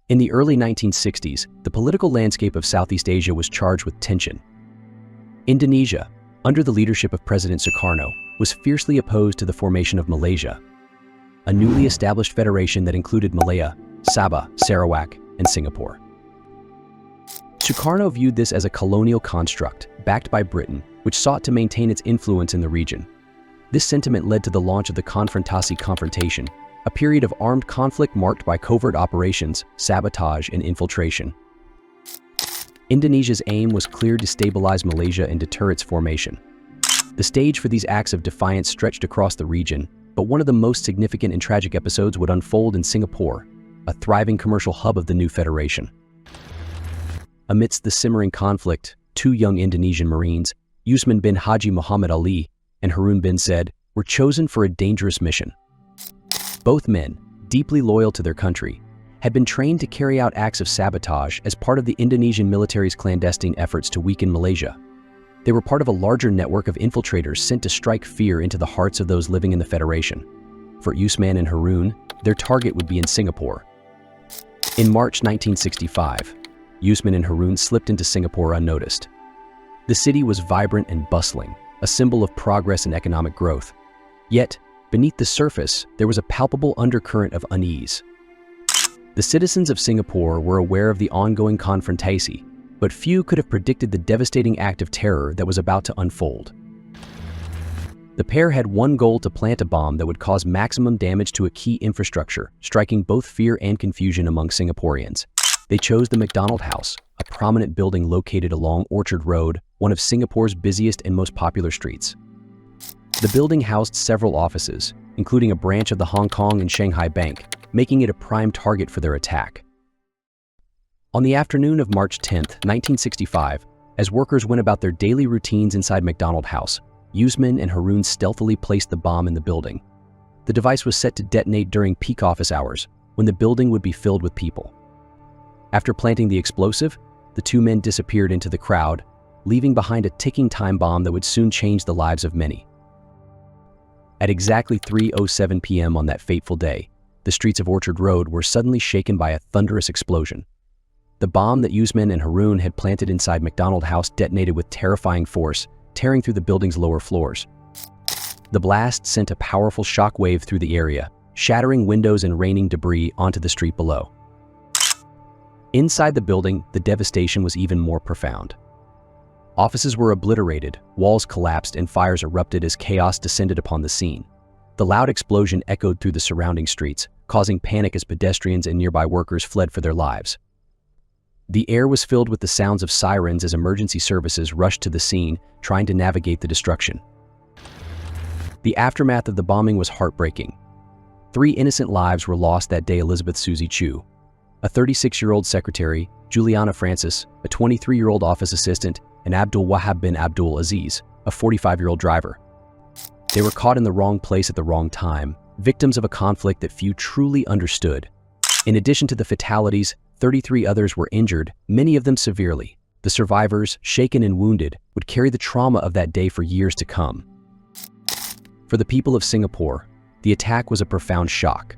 In the early 1960s, the political landscape of Southeast Asia was charged with tension. Indonesia, under the leadership of President Sukarno, was fiercely opposed to the formation of Malaysia, a newly established federation that included Malaya, Sabah, Sarawak, and Singapore. Sukarno viewed this as a colonial construct backed by Britain, which sought to maintain its influence in the region. This sentiment led to the launch of the Confrontation, a period of armed conflict marked by covert operations, sabotage, and infiltration. Indonesia's aim was clear: to destabilize Malaysia and deter its formation. The stage for these acts of defiance stretched across the region, but one of the most significant and tragic episodes would unfold in Singapore, a thriving commercial hub of the new federation. Amidst the simmering conflict, two young Indonesian Marines, Usman bin Haji Muhammad Ali and Harun bin Said, were chosen for a dangerous mission. Both men, deeply loyal to their country, had been trained to carry out acts of sabotage as part of the Indonesian military's clandestine efforts to weaken Malaysia. They were part of a larger network of infiltrators sent to strike fear into the hearts of those living in the Federation. For Usman and Harun, their target would be in Singapore. In March 1965, Usman and Harun slipped into Singapore unnoticed. The city was vibrant and bustling, a symbol of progress and economic growth. Yet, beneath the surface, there was a palpable undercurrent of unease. The citizens of Singapore were aware of the ongoing Konfrontasi, but few could have predicted the devastating act of terror that was about to unfold. The pair had one goal: to plant a bomb that would cause maximum damage to a key infrastructure, striking both fear and confusion among Singaporeans. They chose the MacDonald House, a prominent building located along Orchard Road, one of Singapore's busiest and most popular streets. The building housed several offices, including a branch of the Hong Kong and Shanghai Bank, making it a prime target for their attack. On the afternoon of March 10, 1965, as workers went about their daily routines inside MacDonald House, Usman and Harun stealthily placed the bomb in the building. The device was set to detonate during peak office hours, when the building would be filled with people. After planting the explosive, the two men disappeared into the crowd, leaving behind a ticking time bomb that would soon change the lives of many. At exactly 3:07 p.m. on that fateful day, the streets of Orchard Road were suddenly shaken by a thunderous explosion. The bomb that Usman and Harun had planted inside MacDonald House detonated with terrifying force, tearing through the building's lower floors. The blast sent a powerful shock wave through the area, shattering windows and raining debris onto the street below. Inside the building, the devastation was even more profound. Offices were obliterated, walls collapsed, and fires erupted as chaos descended upon the scene. The loud explosion echoed through the surrounding streets, causing panic as pedestrians and nearby workers fled for their lives. The air was filled with the sounds of sirens as emergency services rushed to the scene, trying to navigate the destruction. The aftermath of the bombing was heartbreaking. 3 innocent lives were lost that day: Elizabeth Susie Chu, a 36-year-old secretary, Juliana Francis, a 23-year-old office assistant, and Abdul Wahab bin Abdul Aziz, a 45-year-old driver. They were caught in the wrong place at the wrong time, victims of a conflict that few truly understood. In addition to the fatalities, 33 others were injured, many of them severely. The survivors, shaken and wounded, would carry the trauma of that day for years to come. For the people of Singapore, the attack was a profound shock.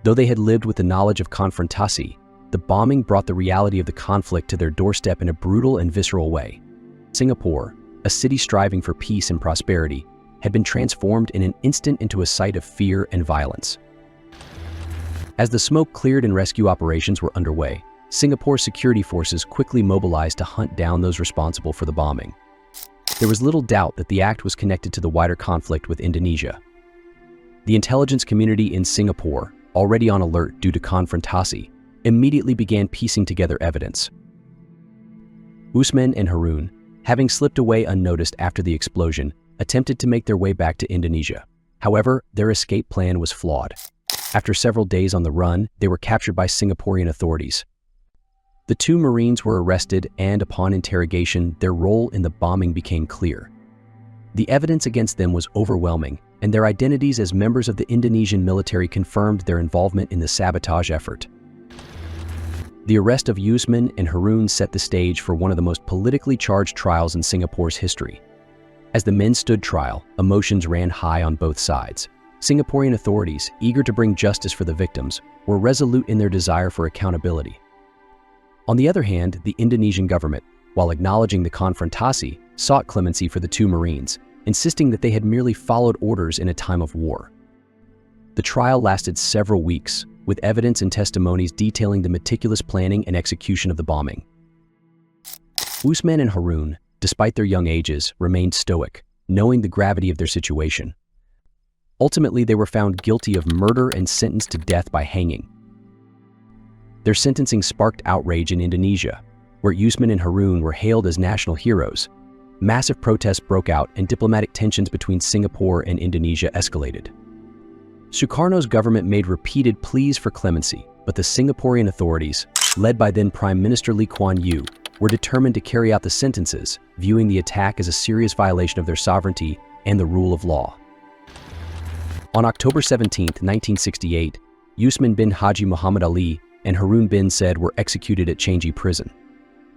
Though they had lived with the knowledge of Konfrontasi, the bombing brought the reality of the conflict to their doorstep in a brutal and visceral way. Singapore, a city striving for peace and prosperity, had been transformed in an instant into a site of fear and violence. As the smoke cleared and rescue operations were underway, Singapore's security forces quickly mobilized to hunt down those responsible for the bombing. There was little doubt that the act was connected to the wider conflict with Indonesia. The intelligence community in Singapore, already on alert due to Konfrontasi, immediately began piecing together evidence. Usman and Harun, having slipped away unnoticed after the explosion, attempted to make their way back to Indonesia. However, their escape plan was flawed. After several days on the run, they were captured by Singaporean authorities. The 2 Marines were arrested, and upon interrogation, their role in the bombing became clear. The evidence against them was overwhelming, and their identities as members of the Indonesian military confirmed their involvement in the sabotage effort. The arrest of Usman and Harun set the stage for one of the most politically charged trials in Singapore's history. As the men stood trial, emotions ran high on both sides. Singaporean authorities, eager to bring justice for the victims, were resolute in their desire for accountability. On the other hand, the Indonesian government, while acknowledging the Konfrontasi, sought clemency for the two Marines, insisting that they had merely followed orders in a time of war. The trial lasted several weeks, with evidence and testimonies detailing the meticulous planning and execution of the bombing. Usman and Harun, despite their young ages, remained stoic, knowing the gravity of their situation. Ultimately, they were found guilty of murder and sentenced to death by hanging. Their sentencing sparked outrage in Indonesia, where Usman and Harun were hailed as national heroes. Massive protests broke out and diplomatic tensions between Singapore and Indonesia escalated. Sukarno's government made repeated pleas for clemency, but the Singaporean authorities, led by then Prime Minister Lee Kuan Yew, were determined to carry out the sentences, viewing the attack as a serious violation of their sovereignty and the rule of law. On October 17, 1968, Usman bin Haji Muhammad Ali and Harun bin Said were executed at Changi prison.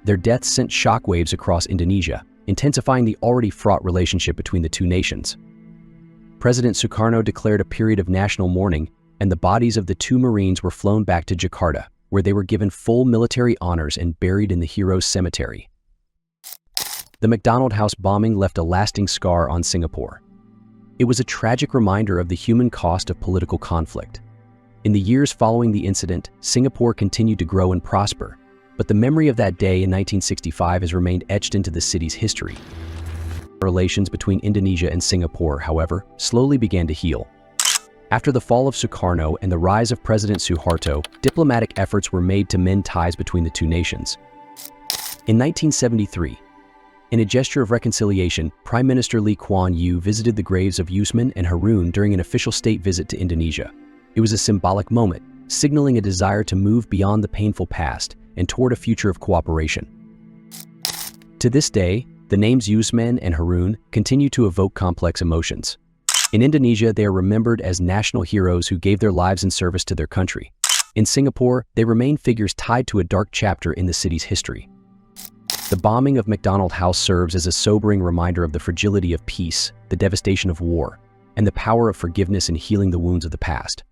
Their deaths sent shockwaves across Indonesia, intensifying the already fraught relationship between the two nations. President Sukarno declared a period of national mourning, and the bodies of the two Marines were flown back to Jakarta, where they were given full military honors and buried in the Heroes' Cemetery. The MacDonald House bombing left a lasting scar on Singapore. It was a tragic reminder of the human cost of political conflict. In the years following the incident, Singapore continued to grow and prosper, but the memory of that day in 1965 has remained etched into the city's history. Relations between Indonesia and Singapore, however, slowly began to heal. After the fall of Sukarno and the rise of President Suharto, diplomatic efforts were made to mend ties between the two nations. In 1973, in a gesture of reconciliation, Prime Minister Lee Kuan Yew visited the graves of Usman and Harun during an official state visit to Indonesia. It was a symbolic moment, signaling a desire to move beyond the painful past and toward a future of cooperation. To this day, the names Usman and Harun continue to evoke complex emotions. In Indonesia, they are remembered as national heroes who gave their lives in service to their country. In Singapore, they remain figures tied to a dark chapter in the city's history. The bombing of MacDonald House serves as a sobering reminder of the fragility of peace, the devastation of war, and the power of forgiveness in healing the wounds of the past.